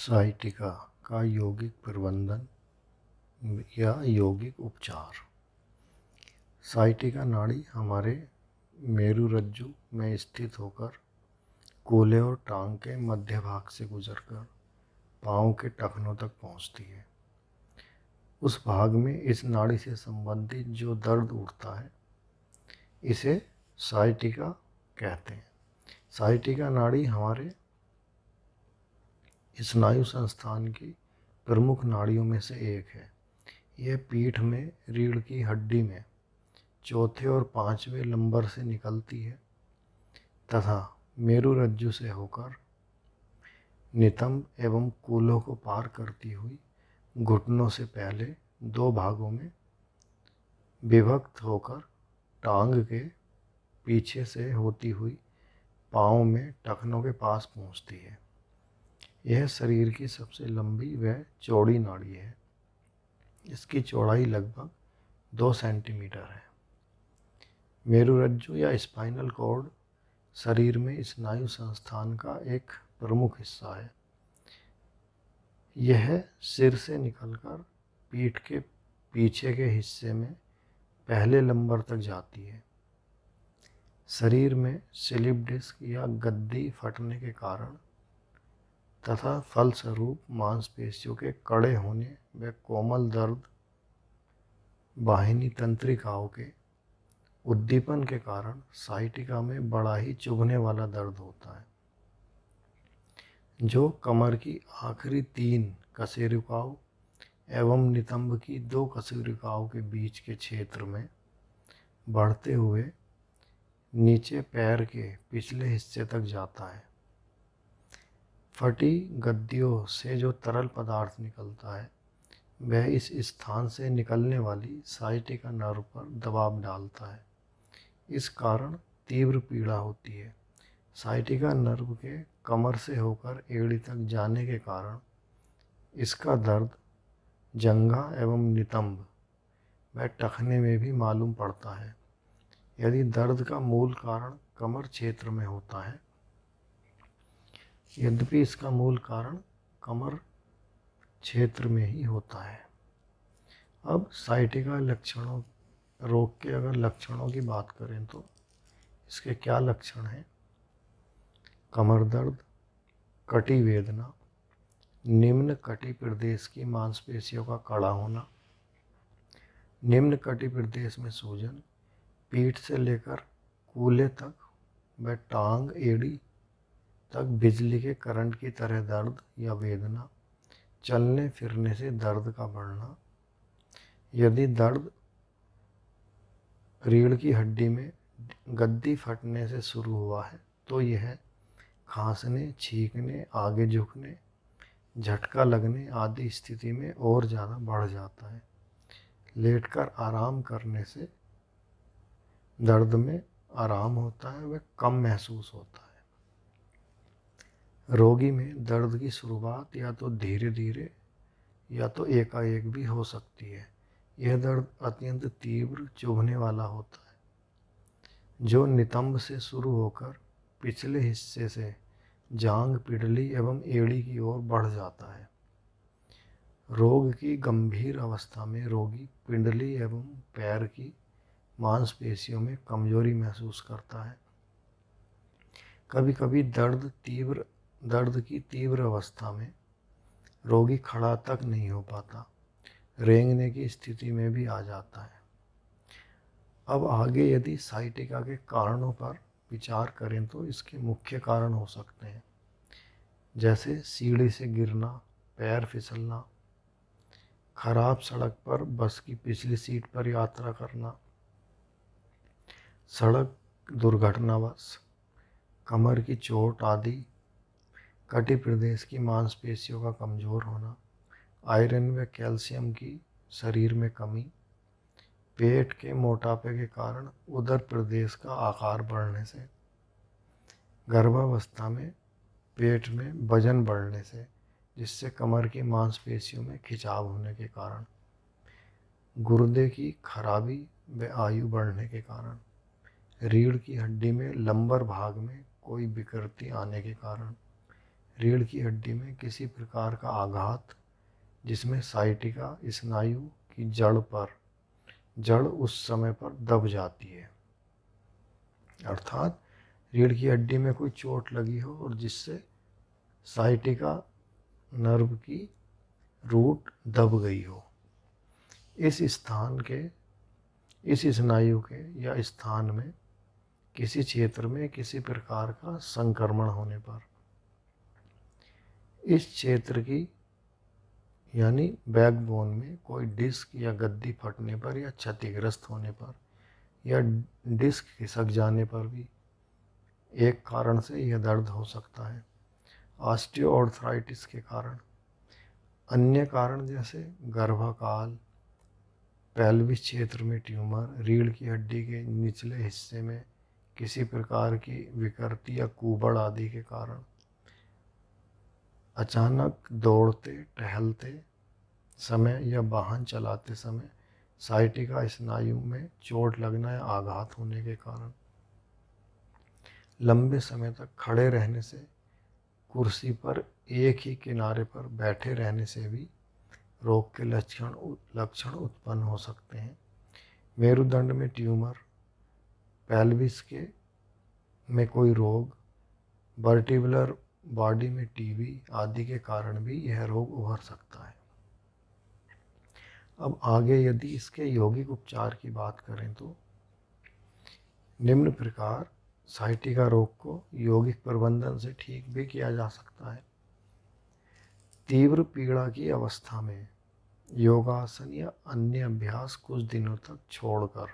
Sciatica का यौगिक प्रबंधन या यौगिक उपचार। साइटिका नाड़ी हमारे मेरुरज्जु में स्थित होकर कूल्हे और टांग के मध्य भाग से गुजरकर पाँव के टखनों तक पहुंचती है। उस भाग में इस नाड़ी से संबंधित जो दर्द उठता है इसे साइटिका कहते हैं। साइटिका नाड़ी हमारे स्नायु संस्थान की प्रमुख नाड़ियों में से एक है। यह पीठ में रीढ़ की हड्डी में चौथे और पांचवें लंबर से निकलती है तथा मेरुरज्जु से होकर नितंब एवं कूल्हों को पार करती हुई घुटनों से पहले दो भागों में विभक्त होकर टांग के पीछे से होती हुई पाँव में टखनों के पास पहुंचती है। यह शरीर की सबसे लंबी व चौड़ी नाड़ी है। इसकी चौड़ाई लगभग 2 सेंटीमीटर है। मेरुरज्जु या स्पाइनल कॉर्ड शरीर में स्नायु संस्थान का एक प्रमुख हिस्सा है। यह सिर से निकलकर पीठ के पीछे के हिस्से में पहले लंबर तक जाती है। शरीर में स्लिप डिस्क या गद्दी फटने के कारण तथा फलस्वरूप मांसपेशियों के कड़े होने व कोमल दर्द वाहिनी तंत्रिकाओं के उद्दीपन के कारण साइटिका में बड़ा ही चुभने वाला दर्द होता है, जो कमर की आखिरी 3 कशेरुकाओं एवं नितंब की 2 कशेरुकाओं के बीच के क्षेत्र में बढ़ते हुए नीचे पैर के पिछले हिस्से तक जाता है। फटी गद्दियों से जो तरल पदार्थ निकलता है वह इस स्थान से निकलने वाली साइटिका नर्व पर दबाव डालता है। इस कारण तीव्र पीड़ा होती है। साइटिका नर्व के कमर से होकर एड़ी तक जाने के कारण इसका दर्द जंघा एवं नितंब व टखने में भी मालूम पड़ता है। यदि दर्द का मूल कारण कमर क्षेत्र में होता है, यद्यपि इसका मूल कारण कमर क्षेत्र में ही होता है। अब साइटिका लक्षणों, रोग के अगर लक्षणों की बात करें तो इसके क्या लक्षण हैं? कमर दर्द, कटी वेदना, निम्न कटी प्रदेश की मांसपेशियों का कड़ा होना, निम्न कटी प्रदेश में सूजन, पीठ से लेकर कूल्हे तक व टांग एड़ी तक बिजली के करंट की तरह दर्द या वेदना, चलने फिरने से दर्द का बढ़ना। यदि दर्द रीढ़ की हड्डी में गद्दी फटने से शुरू हुआ है तो यह खांसने, छींकने, आगे झुकने, झटका लगने आदि स्थिति में और ज़्यादा बढ़ जाता है। लेटकर आराम करने से दर्द में आराम होता है व कम महसूस होता है। रोगी में दर्द की शुरुआत या तो धीरे धीरे या तो एकाएक भी हो सकती है। यह दर्द अत्यंत तीव्र चुभने वाला होता है, जो नितंब से शुरू होकर पिछले हिस्से से जांघ, पिंडली एवं एड़ी की ओर बढ़ जाता है। रोग की गंभीर अवस्था में रोगी पिंडली एवं पैर की मांसपेशियों में कमजोरी महसूस करता है। कभी कभी दर्द की तीव्र अवस्था में रोगी खड़ा तक नहीं हो पाता, रेंगने की स्थिति में भी आ जाता है। अब आगे यदि साइटिका के कारणों पर विचार करें तो इसके मुख्य कारण हो सकते हैं, जैसे सीढ़ी से गिरना, पैर फिसलना, खराब सड़क पर बस की पिछली सीट पर यात्रा करना, सड़क दुर्घटनावश, कमर की चोट आदि, कटी प्रदेश की मांसपेशियों का कमज़ोर होना, आयरन व कैल्शियम की शरीर में कमी, पेट के मोटापे के कारण उदर प्रदेश का आकार बढ़ने से, गर्भावस्था में पेट में वजन बढ़ने से जिससे कमर की मांसपेशियों में खिंचाव होने के कारण, गुर्दे की खराबी व आयु बढ़ने के कारण, रीढ़ की हड्डी में लंबर भाग में कोई विकृति आने के कारण, रीढ़ की हड्डी में किसी प्रकार का आघात जिसमें साइटिका स्नायु की जड़ उस समय पर दब जाती है। अर्थात रीढ़ की हड्डी में कोई चोट लगी हो और जिससे साइटिका नर्व की रूट दब गई हो। इस स्नायु के या स्थान में किसी क्षेत्र में किसी प्रकार का संक्रमण होने पर इस क्षेत्र की यानी बैकबोन में कोई डिस्क या गद्दी फटने पर या क्षतिग्रस्त होने पर या डिस्क खिसक जाने पर भी एक कारण से यह दर्द हो सकता है। ऑस्टियोआर्थराइटिस के कारण अन्य कारण जैसे गर्भकाल, पेल्विस क्षेत्र में ट्यूमर, रीढ़ की हड्डी के निचले हिस्से में किसी प्रकार की विकृति या कुबड़ आदि के कारण अचानक दौड़ते टहलते समय या वाहन चलाते समय साइटिका स्नायु में चोट लगना या आघात होने के कारण लंबे समय तक खड़े रहने से, कुर्सी पर एक ही किनारे पर बैठे रहने से भी रोग के लक्षण उत्पन्न हो सकते हैं। मेरुदंड में ट्यूमर, पेल्विस के में कोई रोग, वर्टिब्रल बॉडी में टीबी आदि के कारण भी यह रोग उभर सकता है। अब आगे यदि इसके यौगिक उपचार की बात करें तो निम्न प्रकार साइटिका रोग को यौगिक प्रबंधन से ठीक भी किया जा सकता है। तीव्र पीड़ा की अवस्था में योगासन या अन्य अभ्यास कुछ दिनों तक छोड़कर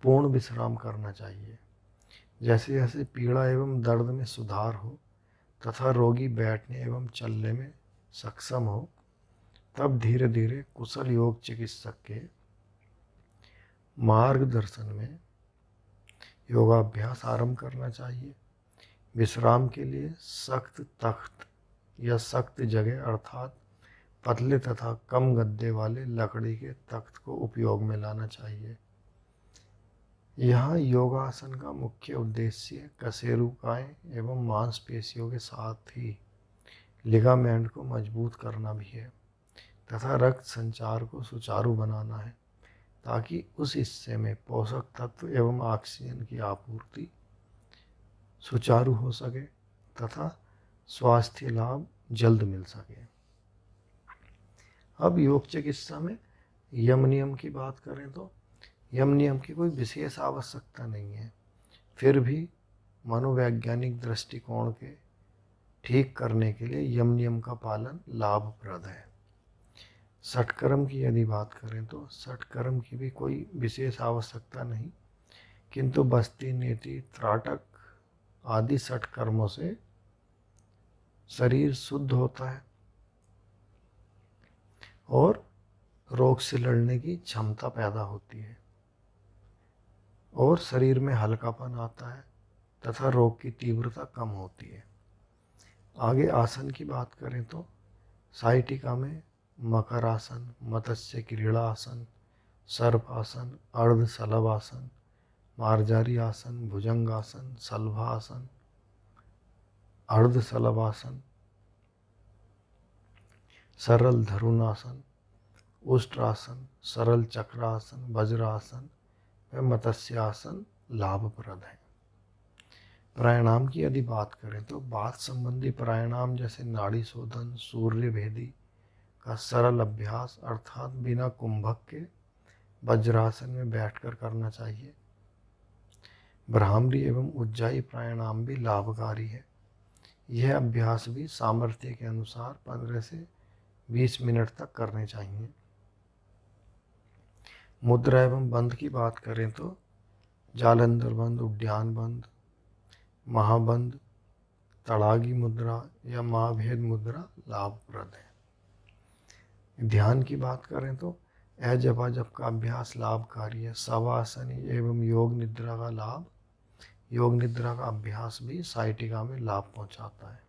पूर्ण विश्राम करना चाहिए। जैसे जैसे पीड़ा एवं दर्द में सुधार हो तथा रोगी बैठने एवं चलने में सक्षम हो, तब धीरे धीरे कुशल योग चिकित्सक के मार्गदर्शन में योगाभ्यास आरंभ करना चाहिए। विश्राम के लिए सख्त तख्त या सख्त जगह अर्थात पतले तथा कम गद्दे वाले लकड़ी के तख्त को उपयोग में लाना चाहिए। यहाँ योगासन का मुख्य उद्देश्य कशेरुकाएं एवं मांसपेशियों के साथ ही लिगामेंट को मजबूत करना भी है तथा रक्त संचार को सुचारू बनाना है ताकि उस हिस्से में पोषक तत्व एवं ऑक्सीजन की आपूर्ति सुचारू हो सके तथा स्वास्थ्य लाभ जल्द मिल सके। अब योग चिकित्सा में यम नियम की बात करें तो यम नियम की कोई विशेष आवश्यकता नहीं है, फिर भी मनोवैज्ञानिक दृष्टिकोण के ठीक करने के लिए यम नियम का पालन लाभप्रद है। षटकर्म की यदि बात करें तो षटकर्म की भी कोई विशेष आवश्यकता नहीं, किंतु बस्ती, नेति, त्राटक आदि षटकर्मों से शरीर शुद्ध होता है और रोग से लड़ने की क्षमता पैदा होती है और शरीर में हल्कापन आता है तथा रोग की तीव्रता कम होती है। आगे आसन की बात करें तो साइटिका में मकर आसन, मत्स्य क्रीड़ा आसन, सर्प आसन, अर्ध शलभ आसन, मार्जारी आसन, भुजंग आसन, शलभा आसन, अर्ध शलभ आसन, सरल धरुणासन, उष्ट्रासन, सरल चक्रासन, वज्रासन व मत्स्यासन लाभप्रद है। प्राणायाम की यदि बात करें तो बात संबंधी प्राणायाम जैसे नाड़ी शोधन, सूर्य भेदी का सरल अभ्यास अर्थात बिना कुंभक के वज्रासन में बैठकर करना चाहिए। भ्रामरी एवं उज्जाई प्राणायाम भी लाभकारी है। यह अभ्यास भी सामर्थ्य के अनुसार 15 से 20 मिनट तक करने चाहिए। मुद्रा एवं बंद की बात करें तो जालंधर बंद, उद्यान बंद, महाबंद, तड़ागी मुद्रा या महाभेद मुद्रा लाभप्रद है। ध्यान की बात करें तो अजप का अभ्यास लाभकारी है। शवासनी एवं योग निद्रा का अभ्यास भी साइटिका में लाभ पहुंचाता है।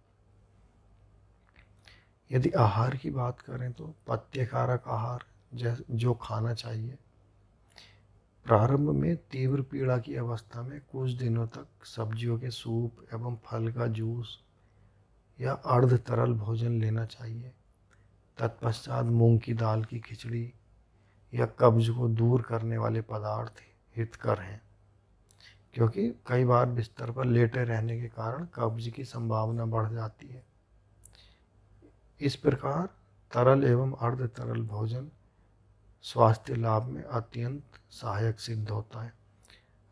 यदि आहार की बात करें तो पथ्यकारक आहार जो खाना चाहिए। प्रारंभ में तीव्र पीड़ा की अवस्था में कुछ दिनों तक सब्जियों के सूप एवं फल का जूस या अर्ध तरल भोजन लेना चाहिए। तत्पश्चात मूंग की दाल की खिचड़ी या कब्ज को दूर करने वाले पदार्थ हितकर हैं, क्योंकि कई बार बिस्तर पर लेटे रहने के कारण कब्ज की संभावना बढ़ जाती है। इस प्रकार तरल एवं अर्ध तरल भोजन स्वास्थ्य लाभ में अत्यंत सहायक सिद्ध होता है।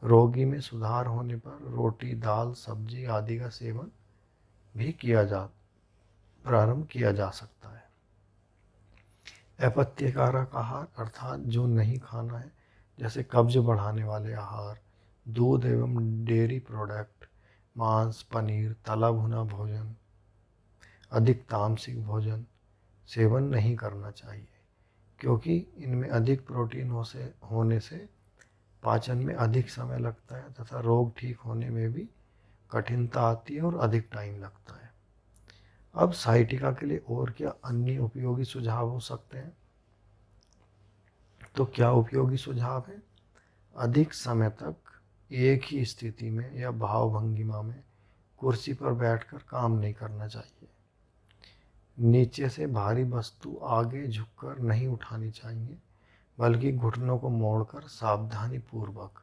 रोगी में सुधार होने पर रोटी, दाल, सब्जी आदि का सेवन भी प्रारंभ किया जा सकता है। अपत्यकारक आहार अर्थात जो नहीं खाना है, जैसे कब्ज बढ़ाने वाले आहार, दूध एवं डेयरी प्रोडक्ट, मांस, पनीर, तला भुना भोजन, अधिक तामसिक भोजन सेवन नहीं करना चाहिए, क्योंकि इनमें अधिक प्रोटीन होने से पाचन में अधिक समय लगता है तथा रोग ठीक होने में भी कठिनता आती है और अधिक टाइम लगता है। अब साइटिका के लिए और क्या अन्य उपयोगी सुझाव हो सकते हैं? तो क्या उपयोगी सुझाव है? अधिक समय तक एक ही स्थिति में या भाव भंगिमा में कुर्सी पर बैठकर काम नहीं करना चाहिए। नीचे से भारी वस्तु आगे झुककर नहीं उठानी चाहिए, बल्कि घुटनों को मोड़कर सावधानी पूर्वक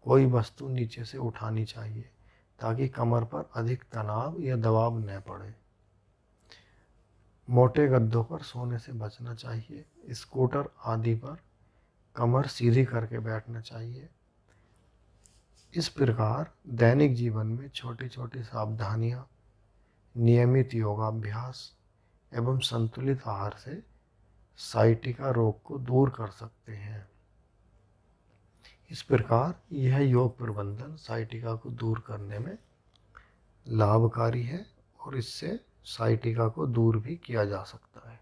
कोई वस्तु नीचे से उठानी चाहिए, ताकि कमर पर अधिक तनाव या दबाव न पड़े। मोटे गद्दों पर सोने से बचना चाहिए। स्कूटर आदि पर कमर सीधी करके बैठना चाहिए। इस प्रकार दैनिक जीवन में छोटी छोटी सावधानियां, नियमित योगाभ्यास एवं संतुलित आहार से साइटिका रोग को दूर कर सकते हैं। इस प्रकार यह योग प्रबंधन साइटिका को दूर करने में लाभकारी है और इससे साइटिका को दूर भी किया जा सकता है।